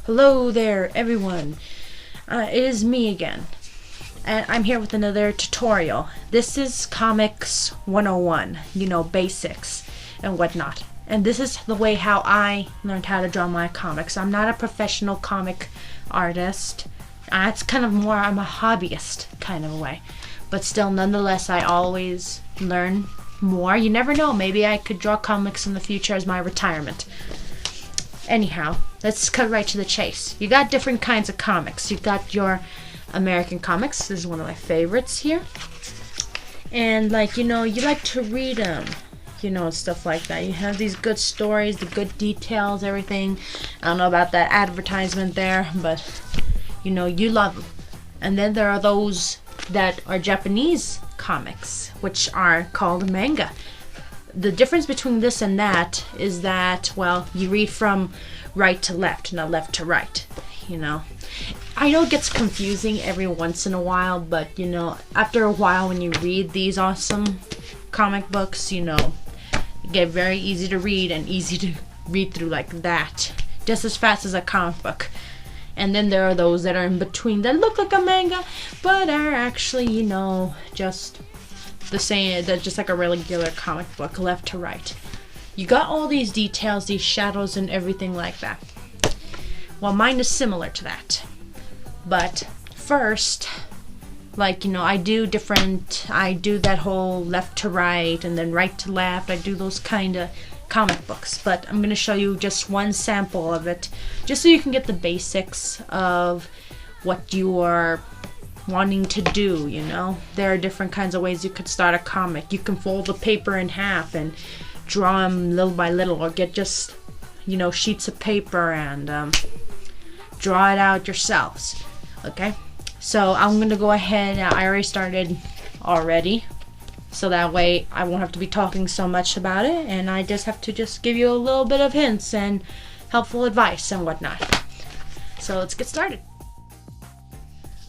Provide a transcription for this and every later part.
Hello there everyone, it is me again, and I'm here with another tutorial. This is Comics 101, basics and whatnot. And this is the way how I learned how to draw my comics. I'm not a professional comic artist. It's kind of more, I'm a hobbyist kind of a way. But still, nonetheless, I always learn more. You never know, maybe I could draw comics in the future as my retirement. Anyhow, let's cut right to the chase. You got different kinds of comics. You've got your American comics. This is one of my favorites here. And you like to read them, and stuff like that. You have these good stories, the good details, everything. I don't know about that advertisement there, but you love them. And then there are those that are Japanese comics, which are called manga. The difference between this and that is that, well, you read from right to left, not left to right, I know it gets confusing every once in a while, but, after a while when you read these awesome comic books, it get very easy to read and easy to read through like that, just as fast as a comic book. And then there are those that are in between that look like a manga, but are actually, just the same, they're just like a regular comic book, left to right. You got all these details, these shadows and everything like that. Well, mine is similar to that. But first, I do that whole left to right and then right to left. I do those kind of comic books, but I'm going to show you just one sample of it, just so you can get the basics of what you are wanting to do. There are different kinds of ways you could start a comic. You can fold the paper in half and draw them little by little, or get just sheets of paper and draw it out yourselves. Okay, so I'm going to go ahead. I already started so that way I won't have to be talking so much about it, and I just have to give you a little bit of hints and helpful advice and whatnot. So let's get started.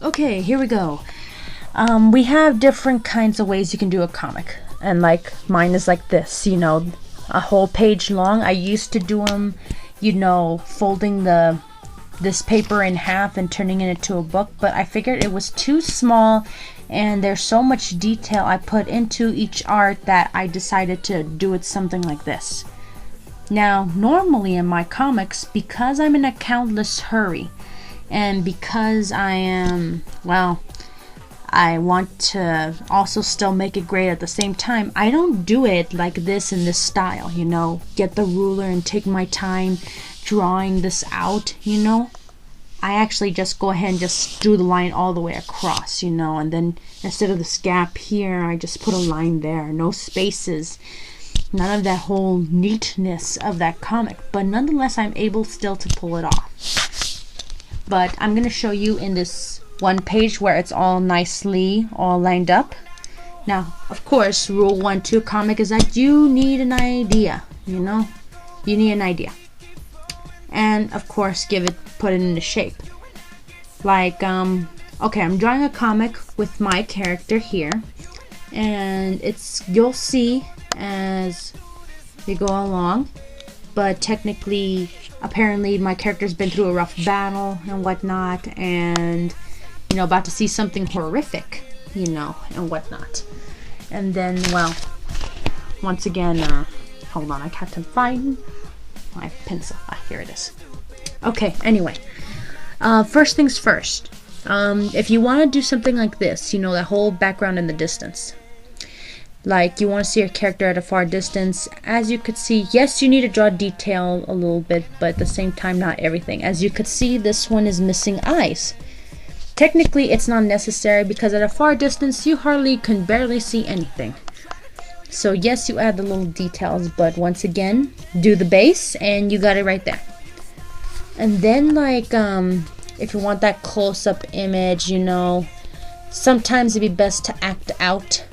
Okay, here we go. We have different kinds of ways you can do a comic, and mine is like this, a whole page long. I used to do them, folding this paper in half and turning it into a book, but I figured it was too small and there's so much detail I put into each art that I decided to do it something like this. Now, normally in my comics, because I'm in a countless hurry, and because I want to also still make it great at the same time, I don't do it like this in this style, get the ruler and take my time drawing this out, I actually just go ahead and just drew the line all the way across, and then instead of this gap here, I just put a line there, no spaces, none of that whole neatness of that comic, but nonetheless I'm able still to pull it off. But I'm going to show you in this one page where it's all nicely all lined up. Now, of course, rule 1 to a comic is that you need an idea, you need an idea. And of course, put it into shape. Okay, I'm drawing a comic with my character here, and you'll see as we go along, but technically, apparently my character's been through a rough battle and whatnot, and about to see something horrific, and whatnot. And then, well, once again, hold on, I have to find my pencil. Here it is. Okay, anyway, first things first, if you want to do something like this, that whole background in the distance, you want to see your character at a far distance, as you could see, yes, you need to draw detail a little bit, but at the same time, not everything. As you could see, this one is missing eyes. Technically, it's not necessary because at a far distance, you can barely see anything. So yes, you add the little details, but once again, do the base and you got it right there. And then if you want that close-up image, sometimes it'd be best to act out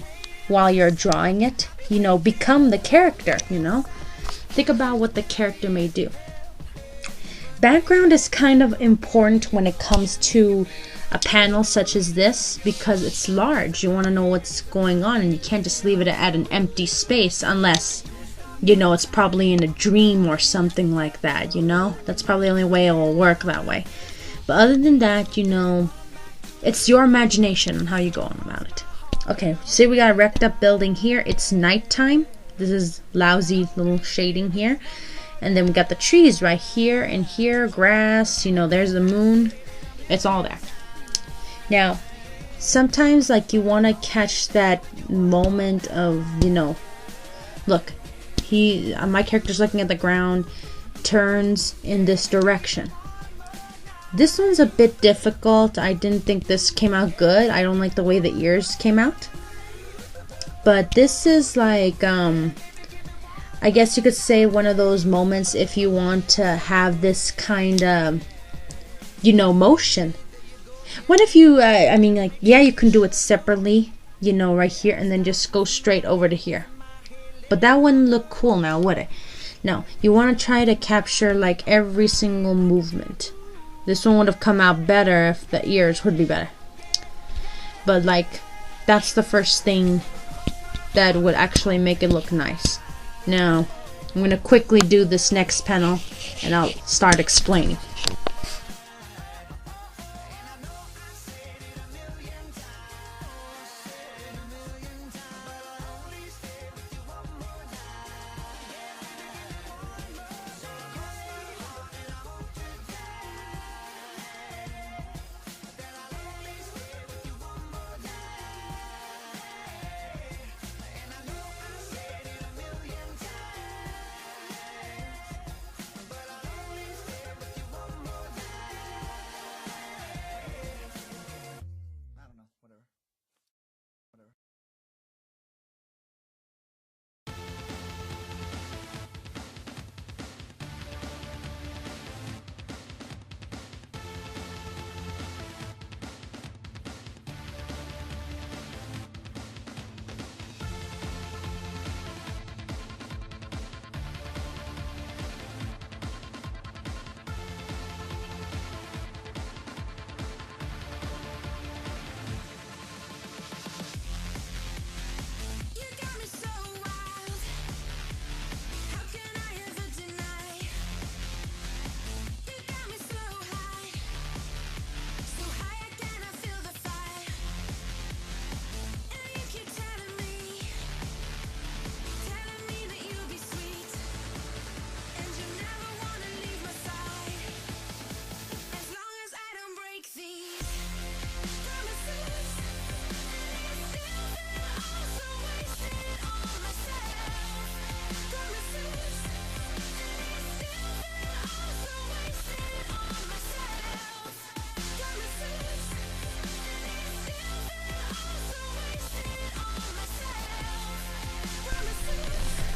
while you're drawing it. Become the character, Think about what the character may do. Background is kind of important when it comes to a panel such as this, because it's large. You want to know what's going on, and you can't just leave it at an empty space unless you know, it's probably in a dream or something like that, you know? That's probably the only way it will work that way. But other than that, you know, it's your imagination on how you go on about it. Okay, see we got a wrecked up building here. It's nighttime. This is lousy little shading here. And then we got the trees right here and here, grass, you know, there's the moon. It's all there. Now, sometimes like you want to catch that moment of, you know, look, my character's looking at the ground, turns in this direction. This one's a bit difficult. I didn't think this came out good. I don't like the way the ears came out. But this is like, I guess you could say one of those moments if you want to have this kind of, you know, motion. What if you, I mean, like, yeah, you can do it separately, you know, right here, and then just go straight over to here. But that wouldn't look cool now, would it? No, you want to try to capture, like, every single movement. This one would have come out better if the ears would be better. But, like, that's the first thing that would actually make it look nice. Now, I'm going to quickly do this next panel, and I'll start explaining.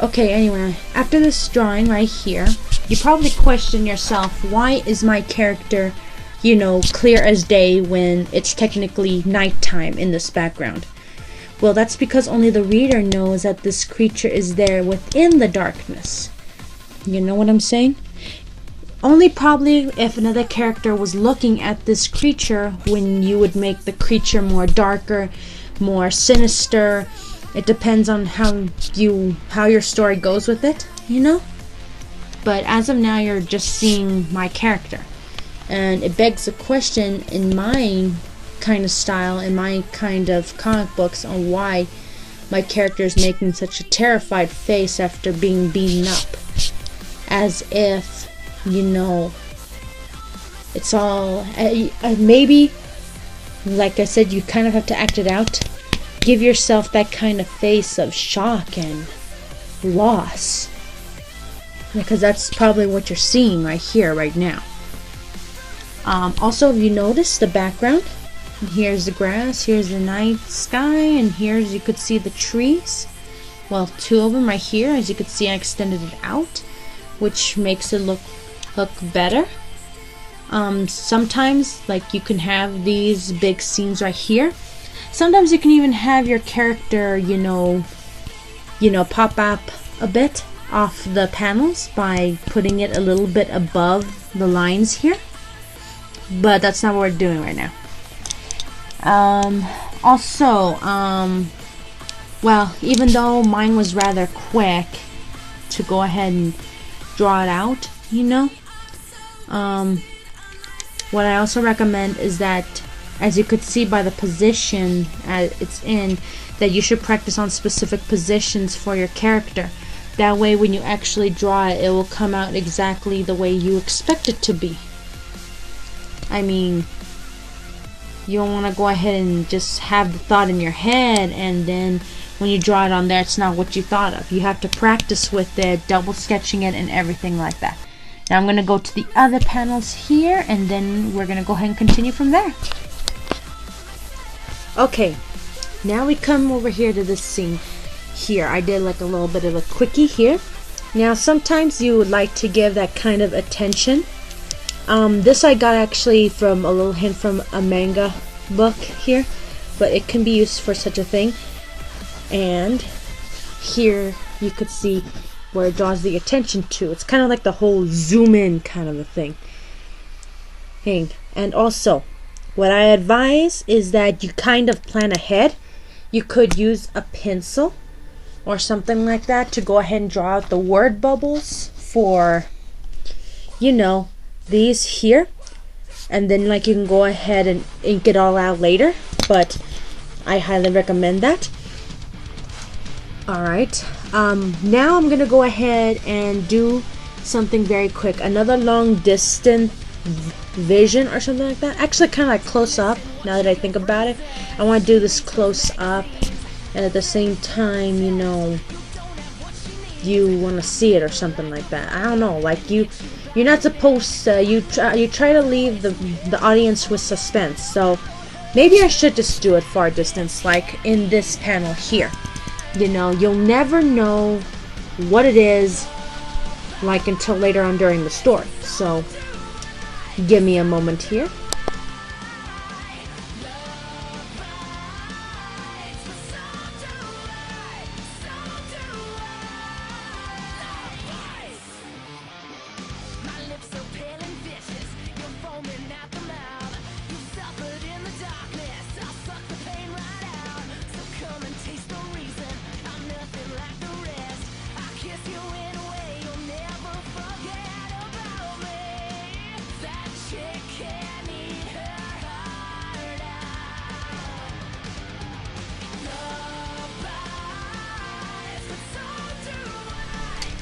Okay, anyway, after this drawing right here, you probably question yourself, why is my character, you know, clear as day when it's technically nighttime in this background? Well, that's because only the reader knows that this creature is there within the darkness. You know what I'm saying? Only probably if another character was looking at this creature when you would make the creature more darker, more sinister. It depends on how your story goes with it, you know? But as of now, you're just seeing my character. And it begs a question in my kind of style, in my kind of comic books, on why my character is making such a terrified face after being beaten up. As if, you know, it's all, maybe, like I said, you kind of have to act it out. Give yourself that kind of face of shock and loss, because that's probably what you're seeing right here, right now. Also, if you notice the background, here's the grass, here's the night sky, and here's, you could see the trees. Well, two of them right here. As you could see, I extended it out, which makes it look better. Sometimes, like, you can have these big scenes right here. Sometimes you can even have your character, you know, pop up a bit off the panels by putting it a little bit above the lines here. But that's not what we're doing right now. Also, well, even though mine was rather quick, to go ahead and draw it out, you know. What I also recommend is that, as you could see by the position it's in, that you should practice on specific positions for your character. That way when you actually draw it, it will come out exactly the way you expect it to be. I mean, you don't want to go ahead and just have the thought in your head and then when you draw it on there, it's not what you thought of. You have to practice with it, double sketching it and everything like that. Now I'm going to go to the other panels here and then we're going to go ahead and continue from there. Okay, now we come over here to this scene here. I did like a little bit of a quickie here. Now sometimes you would like to give that kind of attention. This I got actually from a little hint from a manga book here, but it can be used for such a thing. And here you could see where it draws the attention to. It's kind of like the whole zoom in kind of a thing. And also, what I advise is that you kind of plan ahead. You could use a pencil or something like that to go ahead and draw out the word bubbles for, you know, these here. And then like you can go ahead and ink it all out later, but I highly recommend that. Alright, now I'm gonna go ahead and do something very quick. Another long distance vision or something like that. Actually kind of like close up, now that I think about it. I want to do this close up and at the same time, you know, you want to see it or something like that. I don't know, like you're not supposed to, you try to leave the audience with suspense. So maybe I should just do it far distance like in this panel here. You know, you'll never know what it is like until later on during the story. So give me a moment here.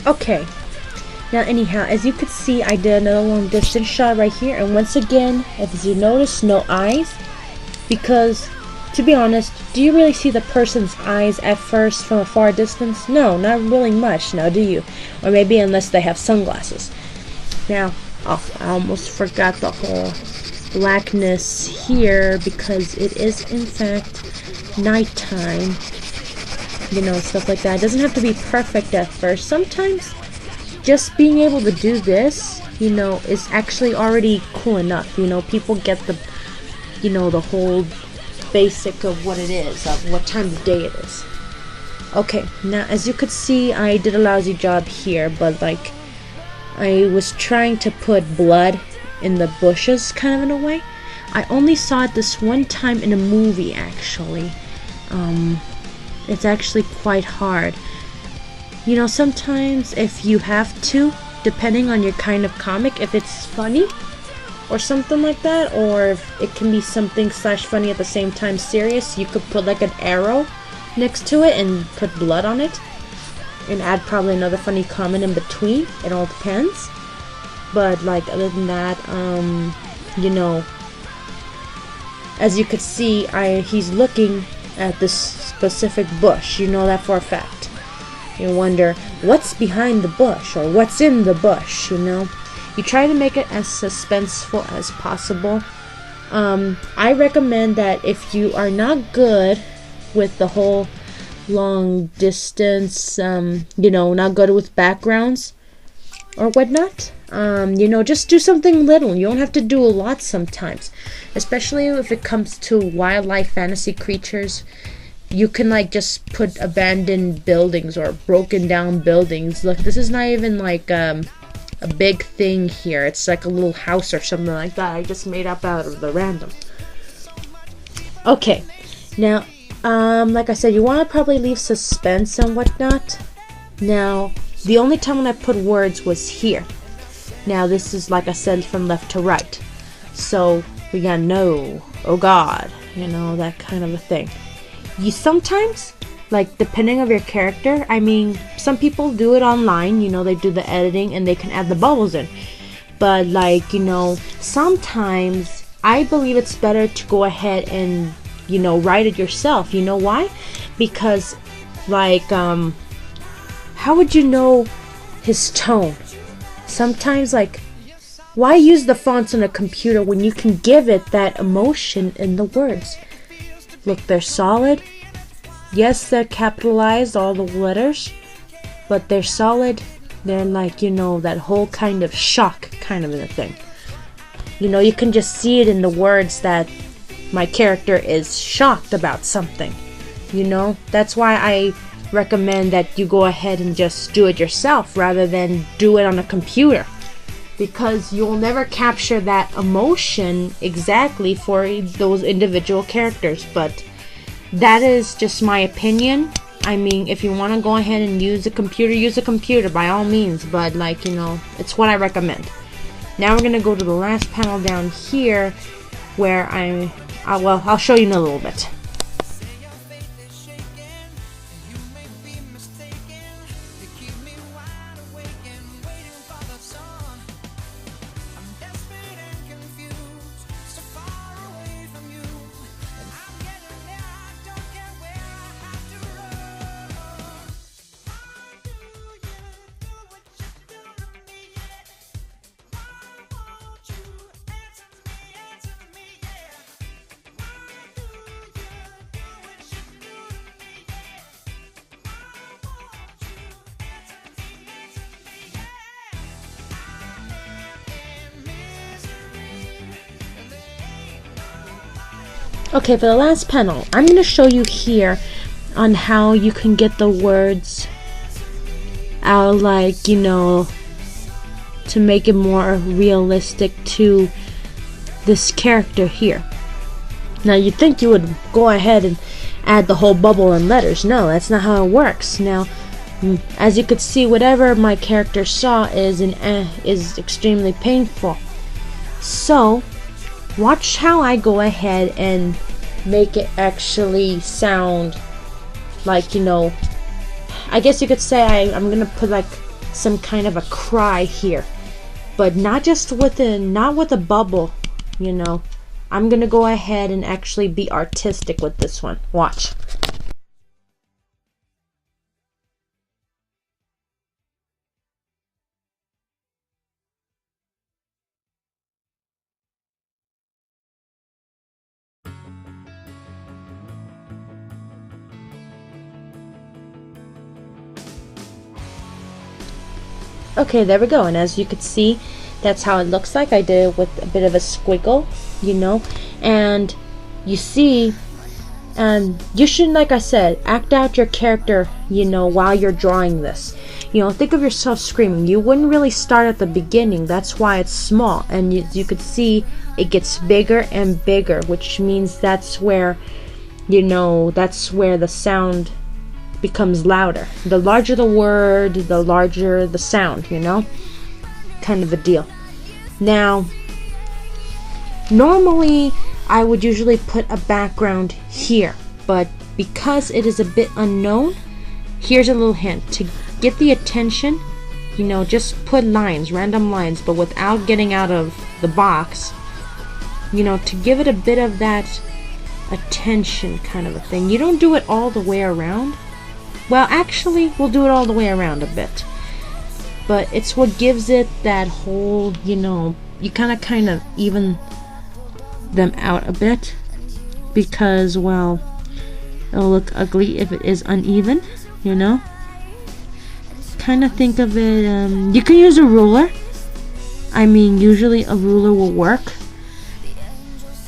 Okay, now anyhow, as you could see, I did another long distance shot right here, and once again, as you notice, no eyes, because to be honest, do you really see the person's eyes at first from a far distance? No, not really much, now do you? Or maybe unless they have sunglasses. Now, oh, I almost forgot the whole blackness here, because it is in fact nighttime. You know, stuff like that. It doesn't have to be perfect at first. Sometimes just being able to do this, you know, is actually already cool enough. You know, people get the, you know, the whole basic of what it is, of what time of day it is. Okay, now as you could see, I did a lousy job here, but like, I was trying to put blood in the bushes, kind of in a way. I only saw it this one time in a movie, actually. It's actually quite hard. You know, sometimes if you have to, depending on your kind of comic, if it's funny or something like that, or if it can be something slash funny at the same time serious, you could put like an arrow next to it and put blood on it and add probably another funny comment in between. It all depends. But like other than that, you know, as you could see, he's looking at this specific bush. You know that for a fact. You wonder what's behind the bush or what's in the bush, you know. You try to make it as suspenseful as possible. I recommend that if you are not good with the whole long distance, you know, not good with backgrounds or whatnot, you know, just do something little. You don't have to do a lot sometimes, especially if it comes to wildlife fantasy creatures. You can like just put abandoned buildings or broken down buildings. Look, this is not even like a big thing here. It's like a little house or something like that I just made up out of the random. Okay, now like I said, you want to probably leave suspense and whatnot. Now The only time when I put words was here. Now this is, like I said, from left to right. So we got no, oh God, you know, that kind of a thing. You sometimes, like, depending of your character, I mean, some people do it online, you know, they do the editing and they can add the bubbles in. But, like, you know, sometimes I believe it's better to go ahead and, you know, write it yourself. You know why? Because, like, how would you know his tone? Sometimes, like, why use the fonts on a computer when you can give it that emotion in the words? Look, they're solid. Yes, they're capitalized, all the letters, but they're solid. They're like, you know, that whole kind of shock kind of a thing. You know, you can just see it in the words that my character is shocked about something. You know, that's why I recommend that you go ahead and just do it yourself rather than do it on a computer, because you'll never capture that emotion exactly for those individual characters. But that is just my opinion. I mean, if you want to go ahead and use a computer by all means, but, like, you know, it's what I recommend. Now we're gonna go to the last panel down here where I'll show you in a little bit. Okay, for the last panel, I'm going to show you here on how you can get the words out, like, you know, to make it more realistic to this character here. Now, you'd think you would go ahead and add the whole bubble and letters. No, that's not how it works. Now, as you could see, whatever my character saw is extremely painful. So, watch how I go ahead and make it actually sound like, you know, I guess you could say I'm gonna put like some kind of a cry here, but not with a bubble, you know. I'm gonna go ahead and actually be artistic with this one. Watch. Okay, there we go, and as you could see, that's how it looks like. I did it with a bit of a squiggle, you know, and you see, and you should, like I said, act out your character, you know, while you're drawing this. You know, think of yourself screaming. You wouldn't really start at the beginning. That's why it's small, and you could see it gets bigger and bigger, which means that's where, you know, that's where the sound becomes louder. The larger the word, the larger the sound, you know, kind of a deal. Now, normally I would usually put a background here, but because it is a bit unknown, here's a little hint. To get the attention, you know, just put lines, random lines, but without getting out of the box, you know, to give it a bit of that attention kind of a thing. You don't do it all the way around. Well, actually, we'll do it all the way around a bit. But it's what gives it that whole, you know, you kind of even them out a bit. Because, well, it'll look ugly if it is uneven, you know. Kind of think of it, you can use a ruler. I mean, usually a ruler will work.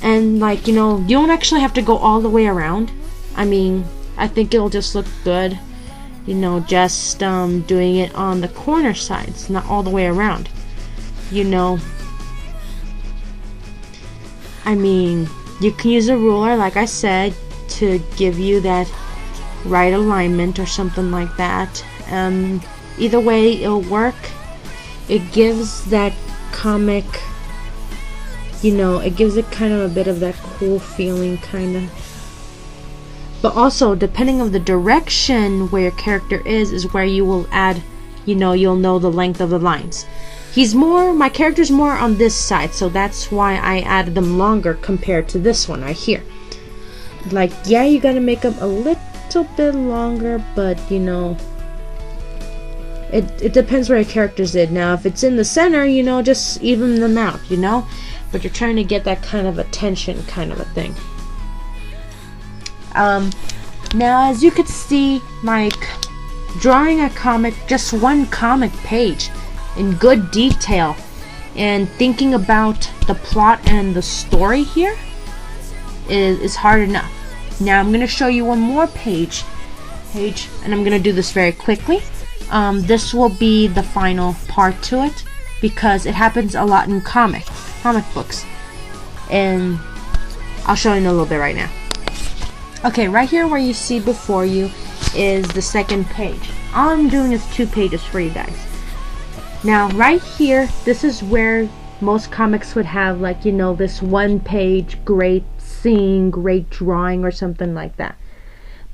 And, like, you know, you don't actually have to go all the way around. I mean, I think it'll just look good, you know, just doing it on the corner sides, not all the way around, you know. I mean, you can use a ruler, like I said, to give you that right alignment or something like that. Either way, it'll work. It gives that comic, you know, it gives it kind of a bit of that cool feeling, kind of. But also, depending on the direction where your character is where you will add, you know, you'll know the length of the lines. My character's more on this side, so that's why I added them longer compared to this one right here. Like, yeah, you gotta make them a little bit longer, but you know, it depends where your character's in. Now, if it's in the center, you know, just even them out, you know, but you're trying to get that kind of attention kind of a thing. Now, as you could see, like, drawing a comic, just one comic page in good detail and thinking about the plot and the story here is hard enough. Now I'm going to show you one more page, and I'm going to do this very quickly. This will be the final part to it because it happens a lot in comic books, and I'll show you in a little bit right now. Okay, right here where you see before you is the second page. All I'm doing is 2 pages for you guys. Now right here, this is where most comics would have, like, you know, this 1 page great scene, great drawing or something like that.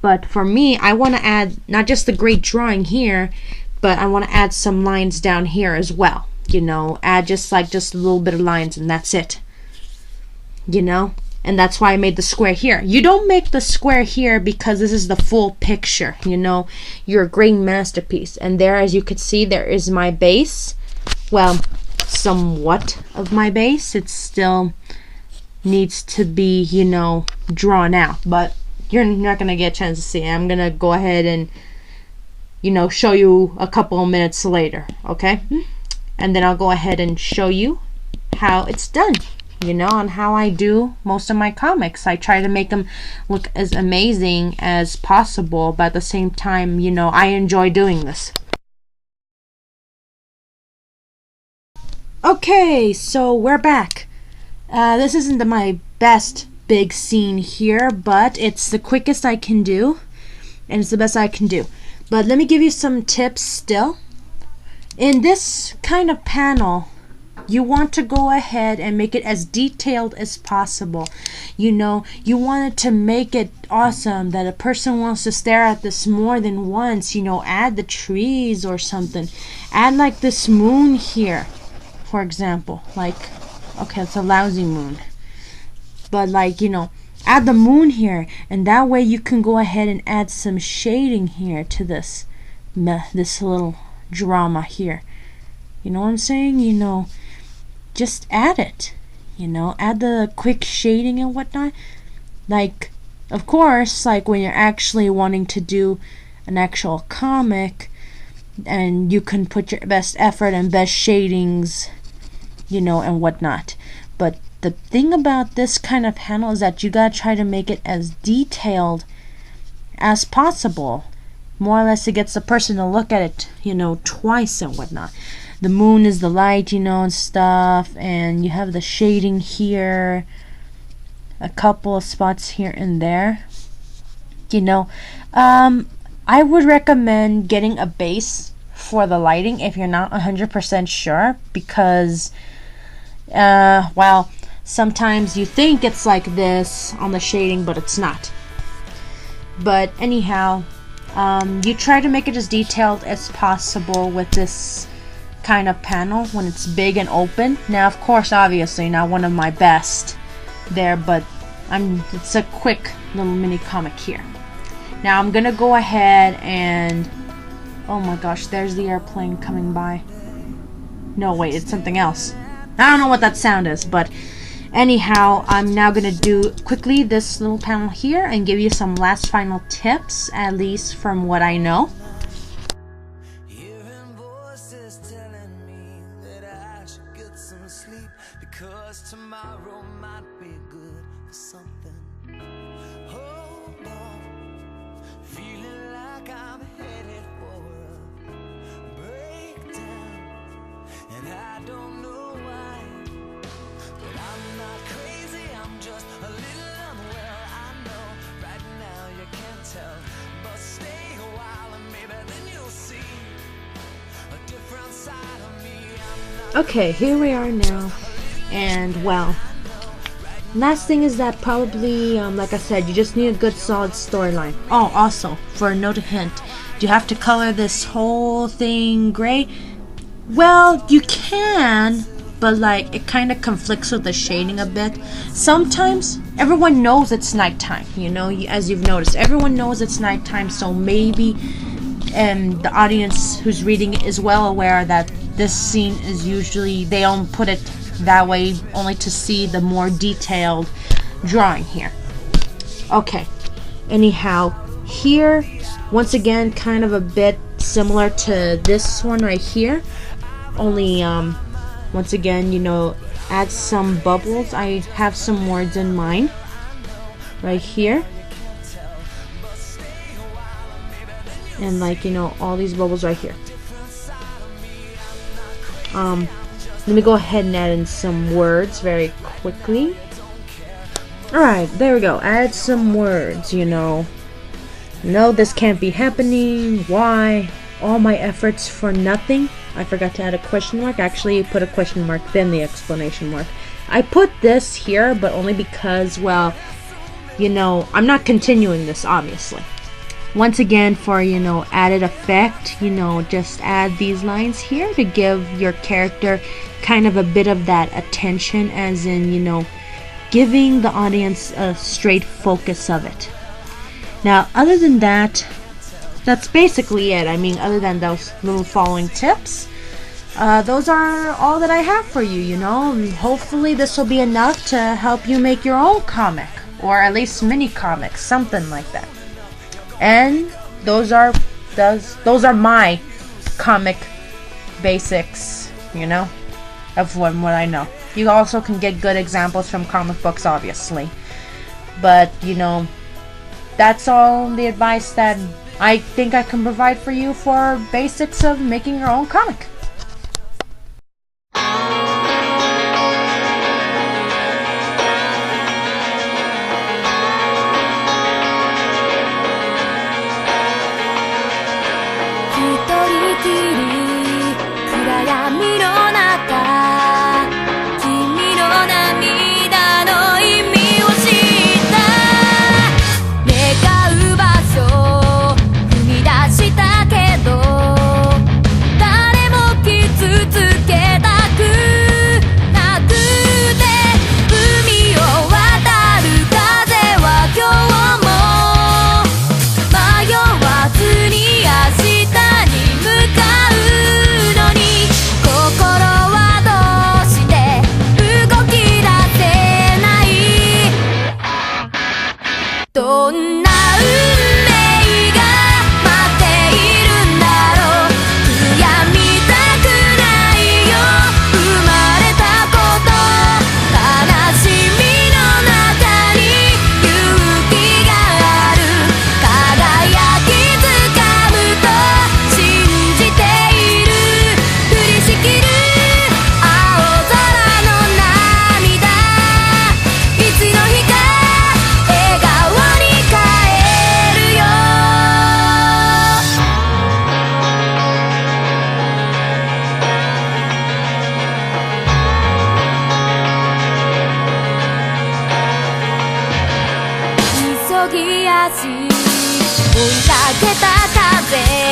But for me, I want to add not just the great drawing here, but I want to add some lines down here as well. You know, add just a little bit of lines, and that's it. You know? And that's why I made the square here. You don't make the square here because this is the full picture, you know, your great masterpiece. And there, as you can see, there is my base. Well, somewhat of my base. It still needs to be, you know, drawn out. But you're not going to get a chance to see it. I'm going to go ahead and, you know, show you a couple of minutes later, okay? And then I'll go ahead and show you how it's done. You know, on how I do most of my comics. I try to make them look as amazing as possible, but at the same time, you know, I enjoy doing this. Okay, so we're back. This isn't my best big scene here, but it's the quickest I can do, and it's the best I can do. But let me give you some tips still. In this kind of panel, you want to go ahead and make it as detailed as possible. You know, you want it to make it awesome that a person wants to stare at this more than once. You know, add the trees or something. Add like this moon here, for example. Like, okay, it's a lousy moon. But like, you know, add the moon here, and that way you can go ahead and add some shading here to this little drama here. You know what I'm saying? You know, just add it, you know, add the quick shading and whatnot. Like, of course, like when you're actually wanting to do an actual comic, and you can put your best effort and best shadings, you know, and whatnot. But the thing about this kind of panel is that you gotta try to make it as detailed as possible. More or less, it gets the person to look at it, you know, twice and whatnot. The moon is the light, you know, and stuff, and you have the shading here, a couple of spots here and there, you know. I would recommend getting a base for the lighting if you're not 100% sure, because well, sometimes you think it's like this on the shading, but it's not. But anyhow, you try to make it as detailed as possible with this kind of panel when it's big and open. Now, of course, obviously not one of my best there, but it's a quick little mini comic here. Now I'm gonna go ahead and, oh my gosh, there's the airplane coming by. No, wait, it's something else. I don't know what that sound is, but anyhow, I'm now gonna do quickly this little panel here and give you some last final tips, at least from what I know. Because tomorrow might be good for something. Hold on, feeling like I'm headed for a breakdown, and I don't know why, but I'm not crazy, I'm just a little unwell. I know right now you can't tell, but stay a while and maybe then you'll see Okay, here we are now, and well, last thing is that probably, like I said, you just need a good solid storyline. Oh, also, for a note of hint, do you have to color this whole thing gray? Well, you can, but like, it kind of conflicts with the shading a bit. Sometimes, everyone knows it's nighttime, you know, as you've noticed. Everyone knows it's nighttime, so maybe the audience who's reading it is well aware that this scene is usually, they don't put it that way only to see the more detailed drawing here. Okay, anyhow, here, once again, kind of a bit similar to this one right here, only, once again, you know, add some bubbles. I have some words in mind right here. And like, you know, all these bubbles right here. Let me go ahead and add in some words very quickly. Alright, there we go. Add some words, you know. No, this can't be happening. Why? All my efforts for nothing. I forgot to add a question mark. Actually, put a question mark, then the exclamation mark. I put this here, but only because, well, you know, I'm not continuing this, obviously. Once again, for, you know, added effect, you know, just add these lines here to give your character kind of a bit of that attention, as in, you know, giving the audience a straight focus of it. Now, other than that, that's basically it. I mean, other than those little following tips, those are all that I have for you, you know. And hopefully this will be enough to help you make your own comic, or at least mini comics, something like that. And those are my comic basics, you know, of what I know. You also can get good examples from comic books, obviously. But, you know, that's all the advice that I think I can provide for you for basics of making your own comic.ぎ足追いかけた風